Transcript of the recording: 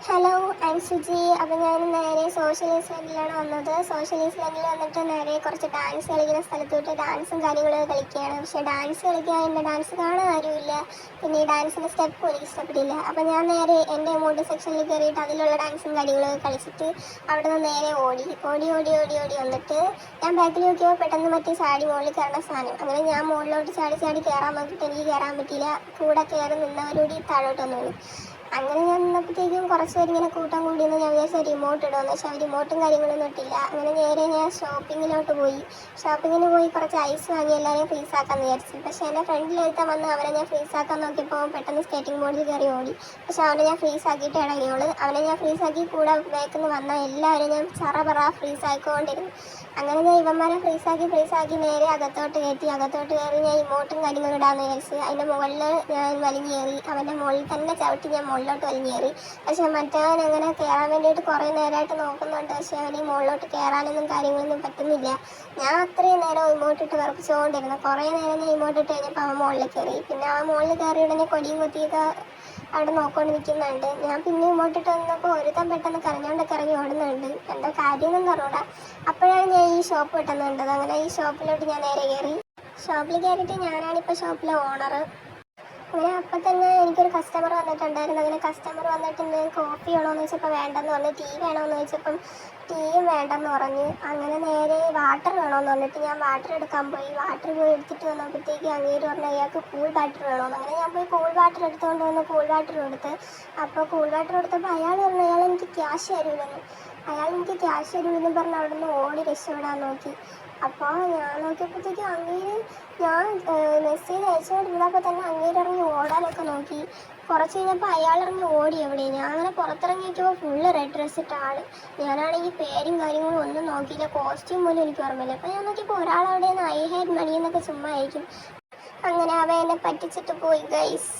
Hello, ഐം സുജി. അപ്പോൾ ഞാൻ നേരെ സോഷ്യൽ ഇൻസിഡൻറ്റിലാണ് വന്നത്. സോഷ്യൽ ഇൻസിഡൻറ്റിൽ വന്നിട്ട് നേരെ കുറച്ച് ഡാൻസ് കളിക്കുന്ന സ്ഥലത്തോട്ട് ഡാൻസും കാര്യങ്ങളൊക്കെ കളിക്കുകയാണ്. പക്ഷേ ഡാൻസ് കളിക്കാൻ എൻ്റെ ഡാൻസ് കാണാൻ ആരുമില്ല. പിന്നെ ഈ ഡാൻസിൻ്റെ സ്റ്റെപ്പും എനിക്ക് ഇഷ്ടപ്പെട്ടില്ല. അപ്പോൾ ഞാൻ നേരെ എൻ്റെ എമൗണ്ട് സെക്ഷനിൽ കയറിയിട്ട് അതിലുള്ള ഡാൻസും കാര്യങ്ങളൊക്കെ കളിച്ചിട്ട് അവിടെ നിന്ന് നേരെ ഓടി ഓടി ഓടി ഓടി ഓടി വന്നിട്ട് ഞാൻ ബാക്കിൽ നോക്കിയപ്പോൾ പെട്ടെന്ന് മറ്റേ ചാടി മുകളിൽ കയറുന്ന സാധനം. അങ്ങനെ ഞാൻ മുകളിലോട്ട് ചാടി ചാടി കയറാൻ നോക്കിയിട്ട് എനിക്ക് കയറാൻ പറ്റിയില്ല. കൂടെ കയറി നിന്നവരോട് താഴോട്ട് വന്നു വീണു. അങ്ങനെ ഞാൻ നിന്നപ്പോഴത്തേക്കും കുറച്ച് പേര് ഇങ്ങനെ കൂട്ടം കൂടിയെന്ന് ഞാൻ വിചാരിച്ച റിമോട്ട് ഇടുമെന്ന്. പക്ഷേ റിമോട്ടും കാര്യങ്ങളൊന്നും ഇട്ടില്ല. അങ്ങനെ നേരെ ഞാൻ ഷോപ്പിങ്ങിലോട്ട് പോയി. ഷോപ്പിങ്ങിന് പോയി കുറച്ച് ഐസ് വാങ്ങി എല്ലാവരെയും ഫ്രീസാക്കാമെന്ന് വിചാരിച്ചു. പക്ഷേ എൻ്റെ ഫ്രണ്ടിലെടുത്താൽ വന്ന് അവനെ ഞാൻ ഫ്രീസാക്കാൻ നോക്കിയപ്പോൾ പെട്ടെന്ന് സ്കേറ്റിംഗ് ബോർഡിൽ കയറി ഓടി. പക്ഷേ അവനെ ഞാൻ ഫ്രീസാക്കിയിട്ട് ഇടങ്ങിയോളൂ. അവനെ ഞാൻ ഫ്രീസാക്കി കൂടെ ബാക്കിൽ നിന്ന് വന്ന എല്ലാവരും ഞാൻ പറ ഫ്രീസാക്കിക്കൊണ്ടിരുന്നു. അങ്ങനെ ഞാൻ ഇവന്മാരെ ഫ്രീസാക്കി നേരെ അകത്തോട്ട് കയറി ഞാൻ ഇമോട്ടും കാര്യങ്ങളും ഇടാമെന്ന് വിചാരിച്ച് അതിൻ്റെ മുകളിൽ ഞാൻ വലിഞ്ഞ് കയറി. അവൻ്റെ മുകളിൽ തന്നെ ചവിട്ടി ഞാൻ മുകളിലോട്ട് വലിഞ്ഞ് കയറി. പക്ഷേ മറ്റവൻ അങ്ങനെ കയറാൻ വേണ്ടിയിട്ട് കുറേ നേരമായിട്ട് നോക്കുന്നുണ്ട്. പക്ഷേ അവന് മുകളിലോട്ട് കയറാനൊന്നും കാര്യങ്ങളൊന്നും പറ്റുന്നില്ല. ഞാൻ അത്രയും നേരം ഇമോട്ടിട്ട് വിറപ്പിച്ചുകൊണ്ടിരുന്നു. കുറേ നേരം ഞാൻ ഇമോട്ടിട്ട് കഴിഞ്ഞപ്പോൾ അവൻ മുകളിൽ കയറി. പിന്നെ അവൻ മുകളിൽ കയറി ഉടനെ കൊടിയും കുത്തിയൊക്കെ അവിടെ നോക്കിക്കൊണ്ട് നിൽക്കുന്നുണ്ട്. ഞാൻ പിന്നെ ഇമോട്ടിട്ട് വന്നപ്പോൾ ഒരുത്തൻ പെട്ടെന്ന് കരഞ്ഞോണ്ടൊക്കെ ഇറങ്ങി ഓടുന്നുണ്ട്. എന്താ കാര്യമൊന്നും പറഞ്ഞൂടാ. അപ്പോഴാണ് ഞാൻ ഈ ഷോപ്പ് പെട്ടെന്ന് കണ്ടത്. അങ്ങനെ ഈ ഷോപ്പിലോട്ട് ഞാൻ നേരെ കയറി. ഷോപ്പിൽ കയറിയിട്ട് ഞാനാണിപ്പോൾ ഷോപ്പിലെ ഓണർ. അങ്ങനെ അപ്പം തന്നെ എനിക്കൊരു കസ്റ്റമർ വന്നിട്ടുണ്ടായിരുന്നു. അങ്ങനെ കസ്റ്റമർ വന്നിട്ട് കോഫി വേണമെന്ന് ചോദിച്ചപ്പോൾ വേണ്ടെന്ന് പറഞ്ഞു. ടീ വേണമെന്ന് ചോദിച്ചപ്പം ടീയും വേണ്ടെന്ന് പറഞ്ഞു. അങ്ങനെ നേരെ വാട്ടർ വേണമെന്ന് പറഞ്ഞിട്ട് ഞാൻ വാട്ടർ എടുക്കാൻ പോയി. വാട്ടർ പോയി എടുത്തിട്ട് വന്നപ്പോഴത്തേക്ക് അങ്ങേര് പറഞ്ഞു അയാൾക്ക് കൂൾ വാട്ടർ വേണമെന്ന്. അങ്ങനെ ഞാൻ പോയി കൂൾ വാട്ടർ എടുത്തുകൊണ്ട് വന്ന് കൂൾ വാട്ടർ കൊടുത്ത്. അപ്പോൾ കൂൾ വാട്ടർ കൊടുത്തപ്പോൾ അയാൾ പറഞ്ഞു അയാൾ എനിക്ക് ക്യാഷ് തരൂലെന്ന്. പറഞ്ഞ് അവിടെ നിന്ന് ഓടി രക്ഷപ്പെടാൻ നോക്കി. അപ്പോൾ ഞാൻ നോക്കിയപ്പോഴത്തേക്കും അങ്ങേര് ഞാൻ മെസ്സേജ് അയച്ചുകൊണ്ടിരുന്നപ്പോൾ തന്നെ അങ്ങേര് ഇറങ്ങി ഓടാനൊക്കെ നോക്കി. കുറച്ച് കഴിഞ്ഞപ്പോൾ അയാൾ ഇറങ്ങി ഓടി. എവിടെ ഞാൻ അങ്ങനെ പുറത്തിറങ്ങി നോക്കിയപ്പോൾ ഫുള്ള് റെഡ് ഡ്രസ്സ് ഇട്ട ആൾ. ഞാനാണെങ്കിൽ പേരും കാര്യങ്ങളും ഒന്നും നോക്കിയില്ല. കോസ്റ്റ്യൂം പോലും എനിക്ക് ഓർമ്മയില്ല. അപ്പോൾ ഞാൻ നോക്കിയപ്പോൾ ഒരാളവിടെ നിന്ന് ഐ ഹാഡ് മണി എന്നൊക്കെ ചുമ്മാ ആയിരിക്കും. അങ്ങനെ അവ എന്നെ പറ്റിച്ചിട്ട് പോയി ഗൈസ്.